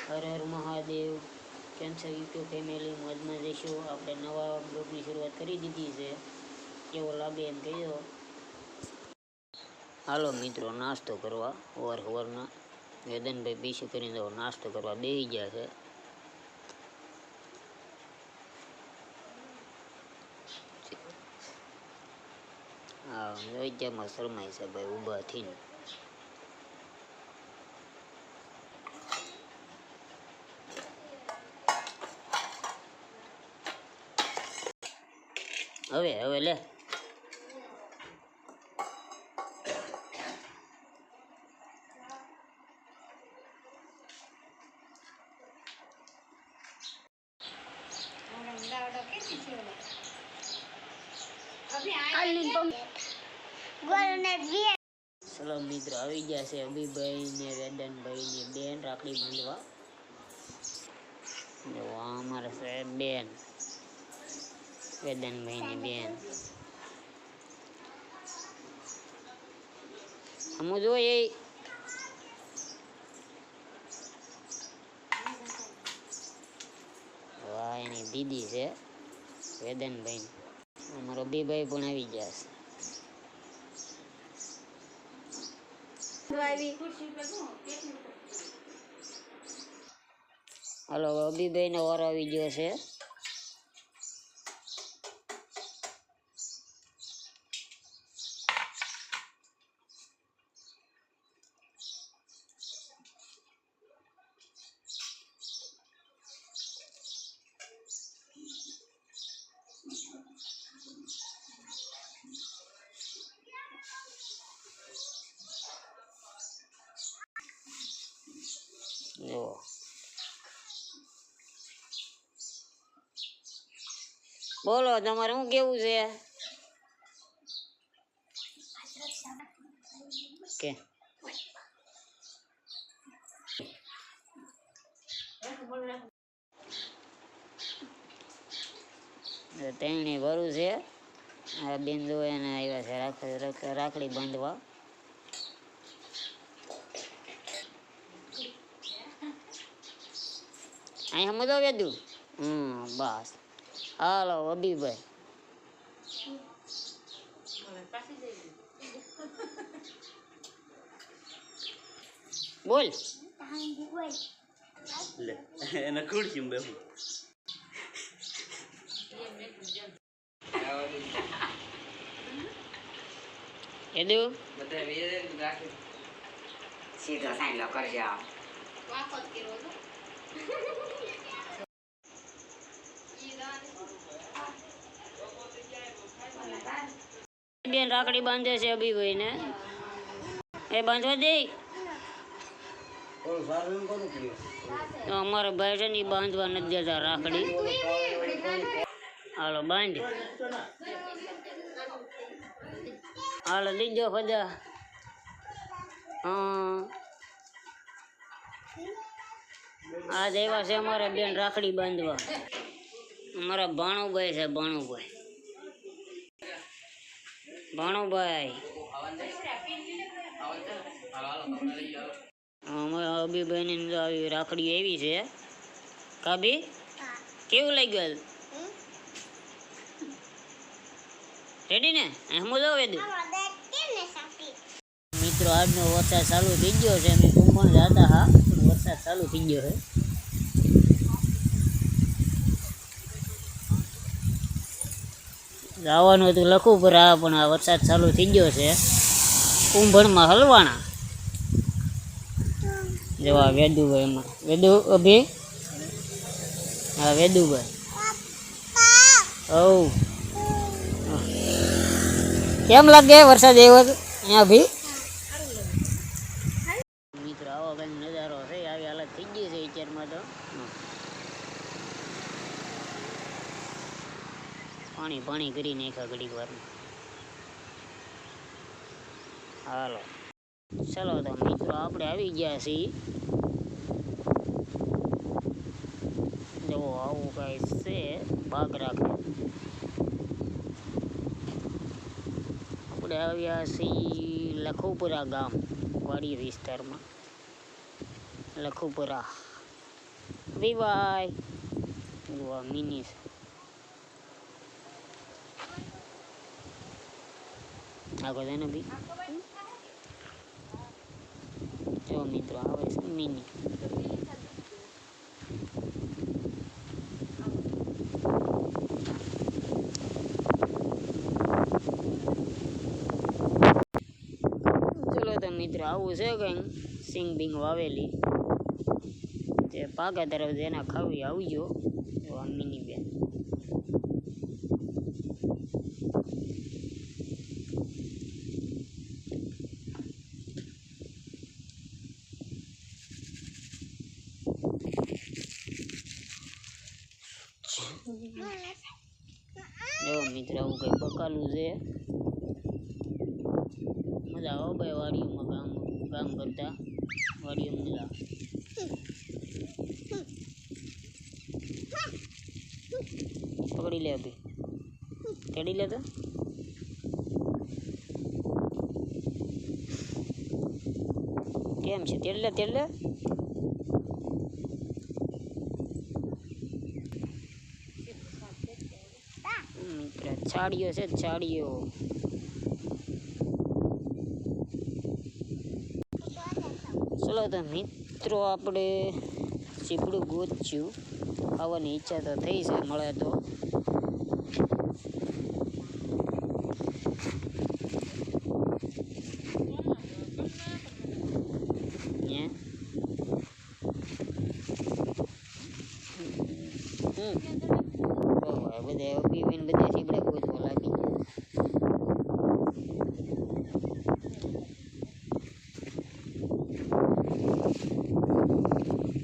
હર હર મહાદેવ. કેમ છે YouTube family? મોજમાં જઈશું. આપણે નવા બ્લોગની શરૂઆત કરી દીધી છે. કેવો લાગે એમ કહેજો. હાલો મિત્રો, નાસ્તો કરવા સવારના વેદનભાઈ બીસી કરીને નાસ્તો કરવા બેસી ગયા છે. હા, અત્યારમાં શરમાય છે ભાઈ ઊભા થઈને. હવે લે. ચલો મિત્રો, આવી ગયા છે અભિભાઈ ને વેદનભાઈ ની બેન રાખડી બાંધવા. અમારે છે બેન, વેદનભાઈ ની બેન. હું જોઈએ વાહ, એની દીદી છે વેદનભાઈ. અમારો અભિભાઈ પણ આવી ગયા છે. હાલો, અભિભાઈ નો વારો આવી ગયો છે. જો બોલો, તમારે શું કેવું છે? કે તેણી ભરું છે. આ બિંદુ એને આવ્યા છે રાખડી બાંધવા. અહીં સમજો વેદું. બસ. હાલો અભિભાઈ, બોલ. એને ખુરશી બેસું. એદુ સીધો સાઈલો કરજો. બેન રાખડી બાંધે છે અભિભાઈ ને. એ બાંધવા દે. અમારો ભાઈ છે ને બાંધવા નથી દેતા રાખડી. હાલો બાંધ. હાલો દીજો ખોદા. આ દેવા છે અમારા બેન રાખડી બાંધવા. અમારા ભાણુભાઈ છે, ભાણુભાઈ. અમારા અભિભાઈ ની આવી રાખડી એવી છે. કાબી કેવું લાગ્યું? રેડી ને? હું જાઉં વેદુ. મિત્રો, આજનો વરસાદ ચાલુ થઈ ગયો છે. અમે કુંભણ જતા હા, વરસાદ ચાલુ થઈ ગયો છે. જવાનું હતું લખુપુરા, પણ આ વરસાદ ચાલુ થઈ ગયો છે. કુંભણમાં હલવાણા. જેવા વેદુભાઈ એમાં વેદુ અભી. હા વેદુભાઈ. ઓ કેમ લાગે વરસાદ આવ્યો અહીંયા ભી? મિત્રો, આવો કઈક નજારો છે. આવી હાલત થઈ ગઈ છે અત્યારમાં તો. પાણી કરી નાખ્યા ઘડીક વારમાં. હાલો ચલો તો મિત્રો, આપણે આવી ગયા છીએ. જો આવું કઈ છે ભાગ રાખે. આપણે આવ્યા છીએ લખુપુરા. ล ખુપુરા ગામ વાડી વિસ્તારમાં લખુપુરા વિવાય વાહ મિની આગળ જાય ને બી જો મિત્રો આવે છે મિની ચલો તો મિત્રો આવું છે કંઈ સિંગ બિંગ વાવેલી તે પાકા તરફ જેના ખાવી આવજો એવા મિની બેન જો મિત્રો આવું કંઈ પકાલું છે મજા આવે ભાઈ વાડીઓમાં કામ કરતા વાડીઓમાં મજા પકડી લે અભી તેડી લે તો કેમ છે તેડ લે મિત્ર છાડીઓ છે છાડીઓ ચલો તો મિત્રો આપણે ચીપડું ગોચ્યું ખાવાની ઈચ્છા તો થઈ છે મળે તો બધા પીવીને બધા ચીપડા ગોતવા લાગી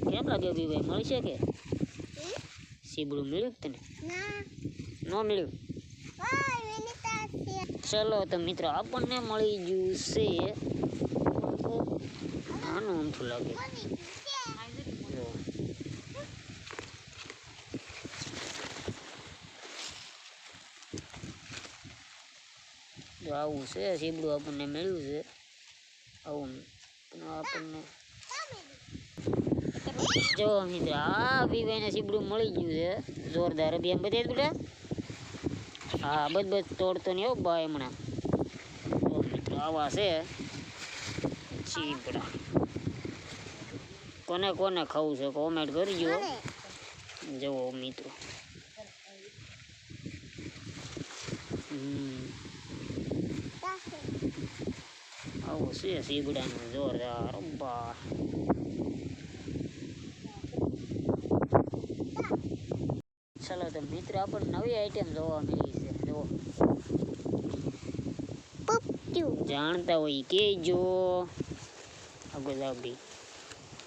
કેમ લાગે ભાઈ મળશે કે સીબડું મળ્યું તને ન મળ્યું ચલો તો મિત્રો આપણને મળી ગયું છે આનું અમથું લાગે આવું છે સીબડું આપણને મળ્યું છે આવું આપણને જો મિત્રો આ પીવાઈને સીબડું મળી ગયું છે જોરદાર અભિયાન બધે બેટા હા બધ તોડતો નહીં હો ભાઈ હમણાં મિત્રો આવા છે ચીપડા કોને કોને ખાવું છે કોમેન્ટ કરજો જુઓ મિત્રો આવું છે સીબડાનું જોરદાર બા ચલો તો મિત્રો આપણને નવી આઈટમ જોવા મળી છે જો જાણતા હોય કે જો આગળ બી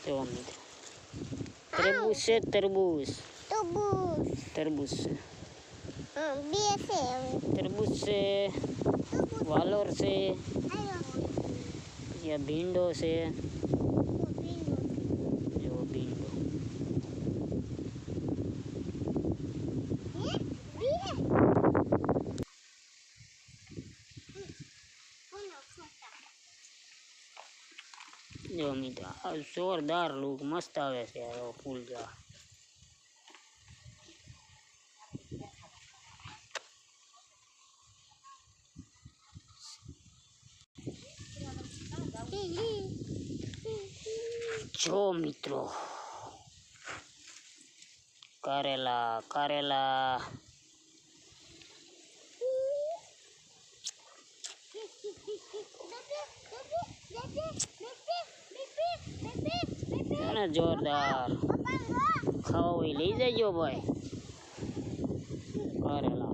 જો મિત્રો તરબૂચ છે તરબૂચ તરબૂચ છે વાલોર છે પછી ભીંડો છે જો ભીંડો જો મિત્રો જોરદાર લુક મસ્ત આવે છે ફૂલ જા જો મિત્રો કારેલા જોરદાર ખાવા હોય લઈ જજો ભાઈ કારેલા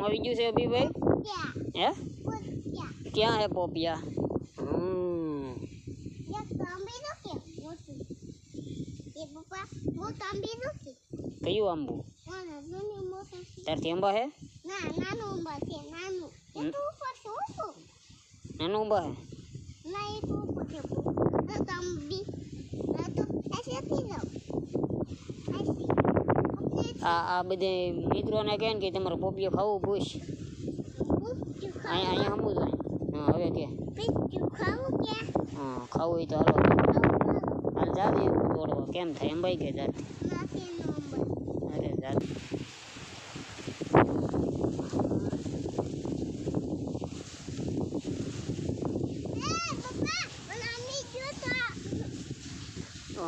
આવી ગયું છે અભી ભાઈ હે ક્યાં હે પોપિયા કયું આંબુ તારથી આંબા હે નાનું આંબા હે આ બધે મિત્રોને કહે ને કે તમારે પોપિયો ખાવું પૂછ અહીંયા સમું તો હા હવે કે હા ખાવું હોય તો હાલો હાલ જાદી તોડવા કેમ થાય એમ ભાઈ કે જાત અરે જાત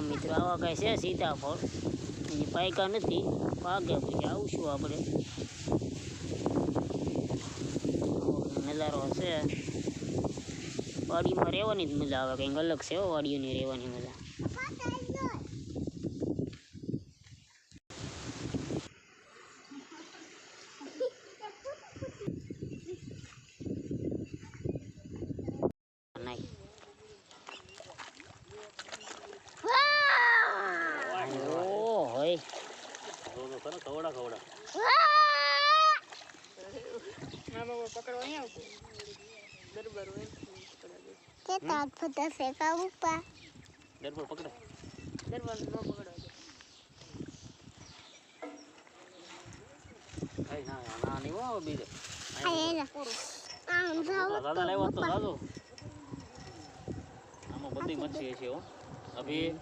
મિત્રો આવા કાંઈ છે સીતાફળ એની પાયકા નથી પાકે પછી આવશું આપણે નજારો છે વાડીમાં રહેવાની જ મજા આવે કંઈક અલગ છે વાડીઓની રહેવાની મજા બધી મચ્છી છે અભી